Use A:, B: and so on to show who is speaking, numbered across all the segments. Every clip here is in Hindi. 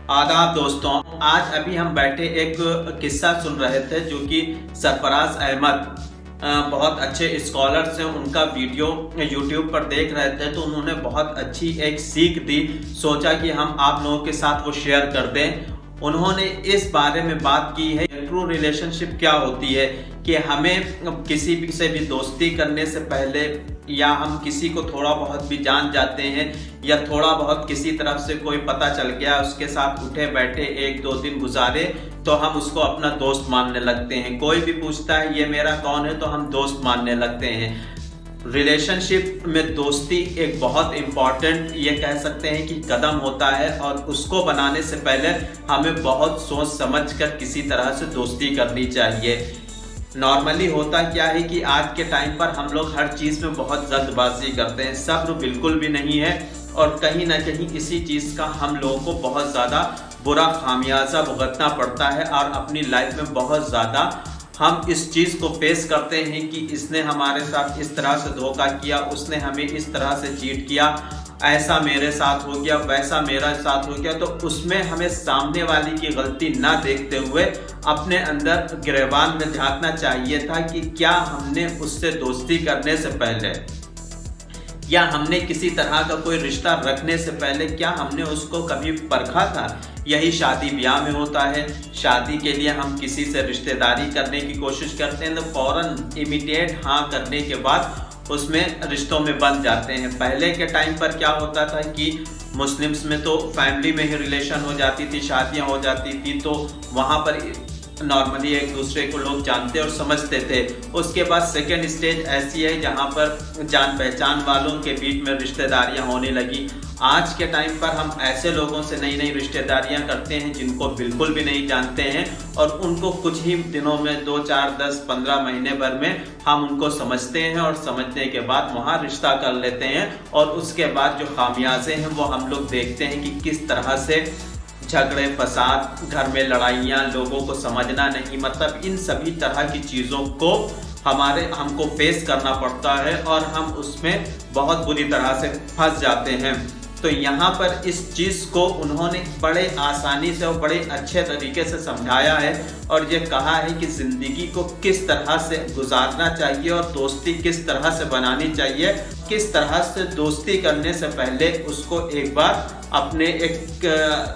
A: आदाब दोस्तों, आज अभी हम बैठे एक किस्सा सुन रहे थे जो कि सरफराज अहमद बहुत अच्छे स्कॉलर्स हैं, उनका वीडियो यूट्यूब पर देख रहे थे तो उन्होंने बहुत अच्छी एक सीख दी। सोचा कि हम आप लोगों के साथ वो शेयर कर दें। उन्होंने इस बारे में बात की है ट्रू रिलेशनशिप क्या होती है, कि हमें किसी से भी दोस्ती करने से पहले या हम किसी को थोड़ा बहुत भी जान जाते हैं या थोड़ा बहुत किसी तरफ से कोई पता चल गया, उसके साथ उठे बैठे एक दो दिन गुजारे तो हम उसको अपना दोस्त मानने लगते हैं। कोई भी पूछता है ये मेरा कौन है तो हम दोस्त मानने लगते हैं। रिलेशनशिप में दोस्ती एक बहुत इम्पॉर्टेंट ये कह सकते हैं कि कदम होता है और उसको बनाने से पहले हमें बहुत सोच समझ कर किसी तरह से दोस्ती करनी चाहिए। नॉर्मली होता क्या है कि आज के टाइम पर हम लोग हर चीज़ में बहुत जल्दबाजी करते हैं, सब्र बिल्कुल भी नहीं है और कहीं ना कहीं इसी चीज़ का हम लोगों को बहुत ज़्यादा बुरा खामियाजा भुगतना पड़ता है और अपनी लाइफ में बहुत ज़्यादा हम इस चीज़ को फेस करते हैं कि इसने हमारे साथ इस तरह से धोखा किया, उसने हमें इस तरह से चीट किया, ऐसा मेरे साथ हो गया, वैसा मेरा साथ हो गया। तो उसमें हमें सामने वाली की गलती ना देखते हुए अपने अंदर गिरेबान में झांकना चाहिए था कि क्या हमने उससे दोस्ती करने से पहले या हमने किसी तरह का कोई रिश्ता रखने से पहले क्या हमने उसको कभी परखा था। यही शादी ब्याह में होता है। शादी के लिए हम किसी से रिश्तेदारी करने की कोशिश करते हैं तो फौरन इमीडिएट हाँ करने के बाद उसमें रिश्तों में बन जाते हैं। पहले के टाइम पर क्या होता था कि मुस्लिम्स में तो फैमिली में ही रिलेशन हो जाती थी, शादियां हो जाती थी, तो वहाँ पर नॉर्मली एक दूसरे को लोग जानते और समझते थे। उसके बाद सेकेंड स्टेज ऐसी है जहाँ पर जान पहचान वालों के बीच में रिश्तेदारियाँ होने लगी। आज के टाइम पर हम ऐसे लोगों से नई नई रिश्तेदारियाँ करते हैं जिनको बिल्कुल भी नहीं जानते हैं और उनको कुछ ही दिनों में 2, 4, 10, 15 महीने भर में हम उनको समझते हैं और समझने के बाद वहाँ रिश्ता कर लेते हैं और उसके बाद जो खामियाजे हैं वो हम लोग देखते हैं कि किस तरह से झगड़े फसाद, घर में लड़ाइयाँ, लोगों को समझना नहीं, मतलब इन सभी तरह की चीज़ों को हमको फेस करना पड़ता है और हम उसमें बहुत बुरी तरह से फंस जाते हैं। तो यहाँ पर इस चीज़ को उन्होंने बड़े आसानी से और बड़े अच्छे तरीके से समझाया है और ये कहा है कि ज़िंदगी को किस तरह से गुजारना चाहिए और दोस्ती किस तरह से बनानी चाहिए, किस तरह से दोस्ती करने से पहले उसको एक बार अपने एक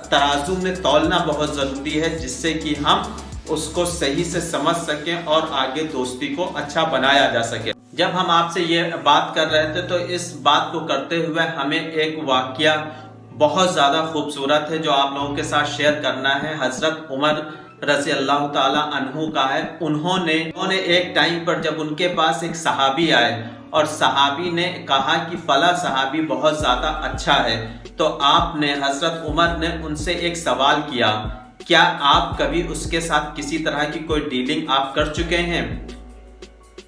A: तराजू में तौलना बहुत ज़रूरी है जिससे कि हम उसको सही से समझ सकें और आगे दोस्ती को अच्छा बनाया जा सके। जब हम आपसे ये बात कर रहे थे तो इस बात को करते हुए हमें एक वाकया बहुत ज़्यादा खूबसूरत है जो आप लोगों के साथ शेयर करना है। हज़रत उमर रज़ी अल्लाह ताला अन्हु का है। उन्होंने एक टाइम पर जब उनके पास एक सहाबी आए और सहाबी ने कहा कि फला सहाबी बहुत ज़्यादा अच्छा है, तो आपने हज़रत उमर ने उनसे एक सवाल किया, क्या आप कभी उसके साथ किसी तरह की कोई डीलिंग आप कर चुके हैं?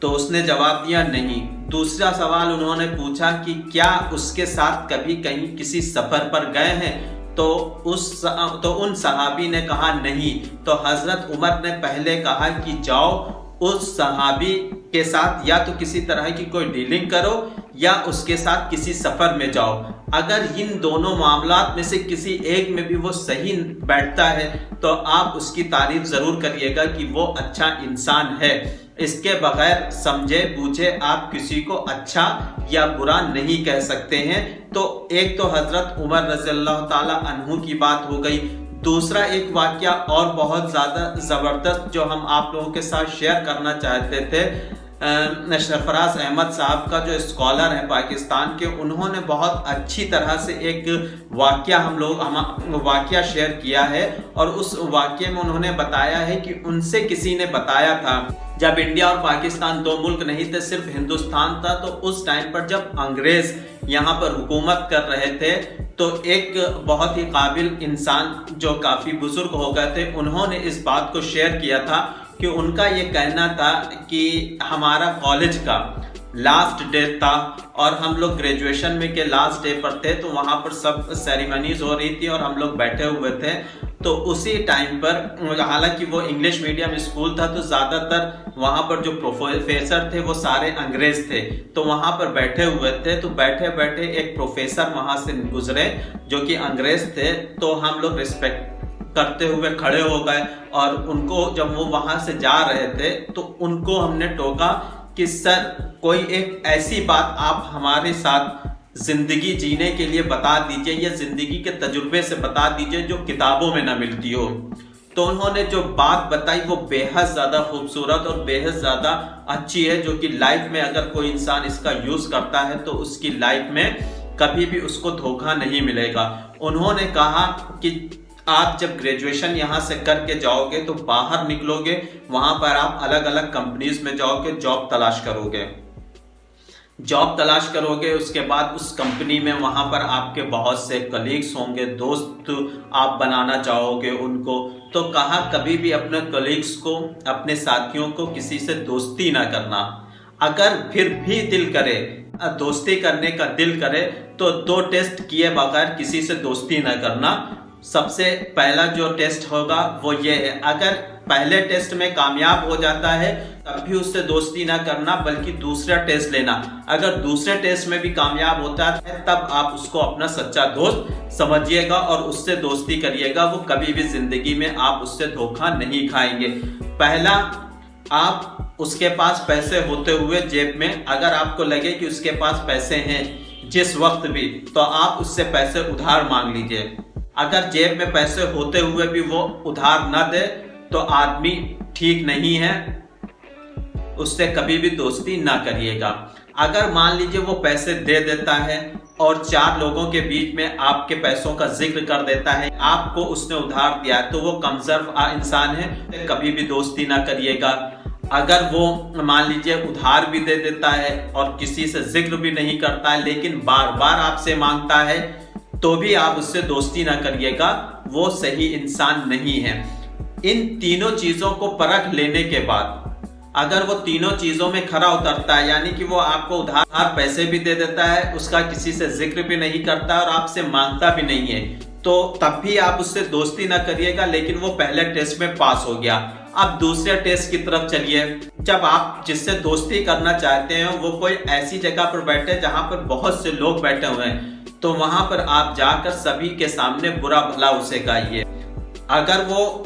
A: तो उसने जवाब दिया नहीं। दूसरा सवाल उन्होंने पूछा कि क्या उसके साथ कभी कहीं किसी सफ़र पर गए हैं? तो उन सहाबी ने कहा नहीं। तो हज़रत उमर ने पहले कहा कि जाओ उस सहाबी के साथ या तो किसी तरह की कोई डीलिंग करो या उसके साथ किसी सफ़र में जाओ। अगर इन दोनों मामलात में से किसी एक में भी वो सही बैठता है तो आप उसकी तारीफ ज़रूर करिएगा कि वो अच्छा इंसान है। इसके बगैर समझे बूझे आप किसी को अच्छा या बुरा नहीं कह सकते हैं। तो एक तो हज़रत उमर रज़ी अल्लाह ताला अन्हु की बात हो गई। दूसरा एक वाक़या और बहुत ज़्यादा ज़बरदस्त जो हम आप लोगों के साथ शेयर करना चाहते थे, सरफराज अहमद साहब का जो स्कॉलर है पाकिस्तान के, उन्होंने बहुत अच्छी तरह से एक वाक़या शेयर किया है और उस वाक़ये में उन्होंने बताया है कि उनसे किसी ने बताया था जब इंडिया और पाकिस्तान दो मुल्क नहीं थे, सिर्फ हिंदुस्तान था, तो उस टाइम पर जब अंग्रेज़ यहाँ पर हुकूमत कर रहे थे तो एक बहुत ही काबिल इंसान जो काफ़ी बुजुर्ग हो गए थे, उन्होंने इस बात को शेयर किया था कि उनका ये कहना था कि हमारा कॉलेज का लास्ट डे था और हम लोग ग्रेजुएशन में के लास्ट डे पर थे, तो वहाँ पर सब सेरेमनीज हो रही थी और हम लोग बैठे हुए थे तो उसी टाइम पर, हालांकि वो इंग्लिश मीडियम स्कूल था, तो ज़्यादातर वहाँ पर जो प्रोफेसर थे वो सारे अंग्रेज थे। तो वहाँ पर बैठे हुए थे, तो बैठे बैठे एक प्रोफेसर वहाँ से गुजरे जो कि अंग्रेज थे। तो हम लोग रिस्पेक्ट करते हुए खड़े हो गए, और उनको जब वो वहाँ से जा रहे थे तो उनको हमने टोका कि सर, कोई एक ऐसी बात आप हमारे साथ जिंदगी जीने के लिए बता दीजिए, या जिंदगी के तजुर्बे से बता दीजिए जो किताबों में ना मिलती हो। तो उन्होंने जो बात बताई वो बेहद ज़्यादा खूबसूरत और बेहद ज़्यादा अच्छी है, जो कि लाइफ में अगर कोई इंसान इसका यूज़ करता है तो उसकी लाइफ में कभी भी उसको धोखा नहीं मिलेगा। उन्होंने कहा कि आप जब ग्रेजुएशन यहाँ से करके जाओगे तो बाहर निकलोगे, वहाँ पर आप अलग अलग कंपनीज में जाओगे, जॉब तलाश करोगे। उसके बाद उस कंपनी में वहाँ पर आपके बहुत से कलीग्स होंगे, दोस्त आप बनाना चाहोगे उनको। तो कहा कभी भी अपने कलीग्स को, अपने साथियों को किसी से दोस्ती ना करना। अगर फिर भी दिल करे, दोस्ती करने का दिल करे, तो 2 टेस्ट किए बगैर किसी से दोस्ती ना करना। सबसे पहला जो टेस्ट होगा वो ये है, अगर पहले टेस्ट में कामयाब हो जाता है तब भी उससे दोस्ती ना करना, बल्कि दूसरा टेस्ट लेना। अगर दूसरे टेस्ट में भी कामयाब होता है तब आप उसको अपना सच्चा दोस्त समझिएगा और उससे दोस्ती करिएगा। वो कभी भी जिंदगी में आप उससे धोखा नहीं खाएंगे। पहला, आप उसके पास पैसे होते हुए जेब में, अगर आपको लगे कि उसके पास पैसे हैं जिस वक्त भी, तो आप उससे पैसे उधार मांग लीजिए। अगर जेब में पैसे होते हुए भी वो उधार न दे तो आदमी ठीक नहीं है, उससे कभी भी दोस्ती ना करिएगा। अगर मान लीजिए वो पैसे दे देता है और 4 लोगों के बीच में आपके पैसों का जिक्र कर देता है, आपको उसने उधार दिया, तो वो कमजोर इंसान है, कभी भी दोस्ती ना करिएगा। अगर वो मान लीजिए उधार भी दे देता है और किसी से जिक्र भी नहीं करता है, लेकिन बार बार आपसे मांगता है, तो भी आप उससे दोस्ती ना करिएगा, वो सही इंसान नहीं है। इन तीनों चीजों को परख लेने के बाद अगर वो तीनों चीजों में खरा उतरता है, यानी कि वो आपको उधार पैसे भी दे देता है, उसका किसी से जिक्र भी नहीं करता और आपसे मांगता भी नहीं है, तो तब भी आप उससे दोस्ती ना करिएगा। लेकिन वो पहले टेस्ट में पास हो गया, अब दूसरे टेस्ट की तरफ चलिए। जब आप जिससे दोस्ती करना चाहते हैं वो कोई ऐसी जगह पर बैठे जहां पर बहुत से लोग बैठे हुए हैं, तो वहां पर आप जाकर सभी के सामने बुरा भला उसे गाइए। अगर वो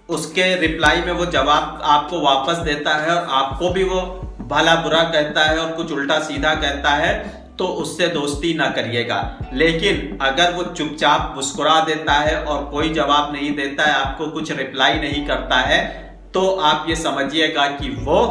A: उसके रिप्लाई में वो जवाब आपको वापस देता है और आपको भी वो भला बुरा कहता है और कुछ उल्टा सीधा कहता है, तो उससे दोस्ती ना करिएगा। लेकिन अगर वो चुपचाप मुस्कुरा देता है और कोई जवाब नहीं देता है, आपको कुछ रिप्लाई नहीं करता है, तो आप ये समझिएगा कि वो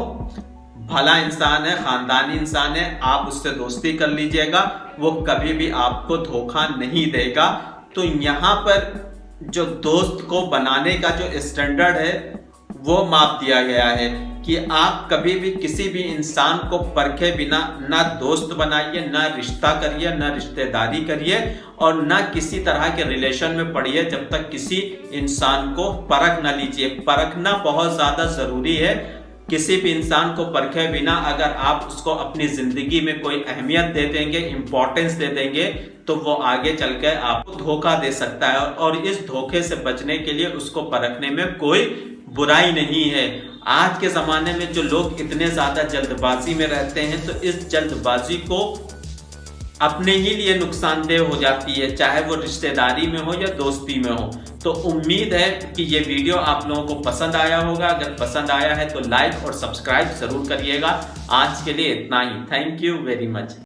A: भला इंसान है, खानदानी इंसान है, आप उससे दोस्ती कर लीजिएगा, वो कभी भी आपको धोखा नहीं देगा। तो यहाँ पर जो दोस्त को बनाने का जो स्टैंडर्ड है वो माप दिया गया है कि आप कभी भी किसी भी इंसान को परखे बिना ना दोस्त बनाइए, ना रिश्ता करिए, ना रिश्तेदारी करिए, और ना किसी तरह के रिलेशन में पड़िए जब तक किसी इंसान को परख ना लीजिए। परखना बहुत ज़्यादा ज़रूरी है। किसी भी इंसान को परखे बिना अगर आप उसको अपनी जिंदगी में कोई अहमियत दे देंगे, इंपॉर्टेंस दे देंगे, तो वो आगे चलकर आपको धोखा दे सकता है, और इस धोखे से बचने के लिए उसको परखने में कोई बुराई नहीं है। आज के ज़माने में जो लोग इतने ज़्यादा जल्दबाजी में रहते हैं, तो इस जल्दबाजी को अपने ही लिए नुकसानदेह हो जाती है, चाहे वो रिश्तेदारी में हो या दोस्ती में हो। तो उम्मीद है कि ये वीडियो आप लोगों को पसंद आया होगा। अगर पसंद आया है तो लाइक और सब्सक्राइब जरूर करिएगा। आज के लिए इतना ही। Thank you very much.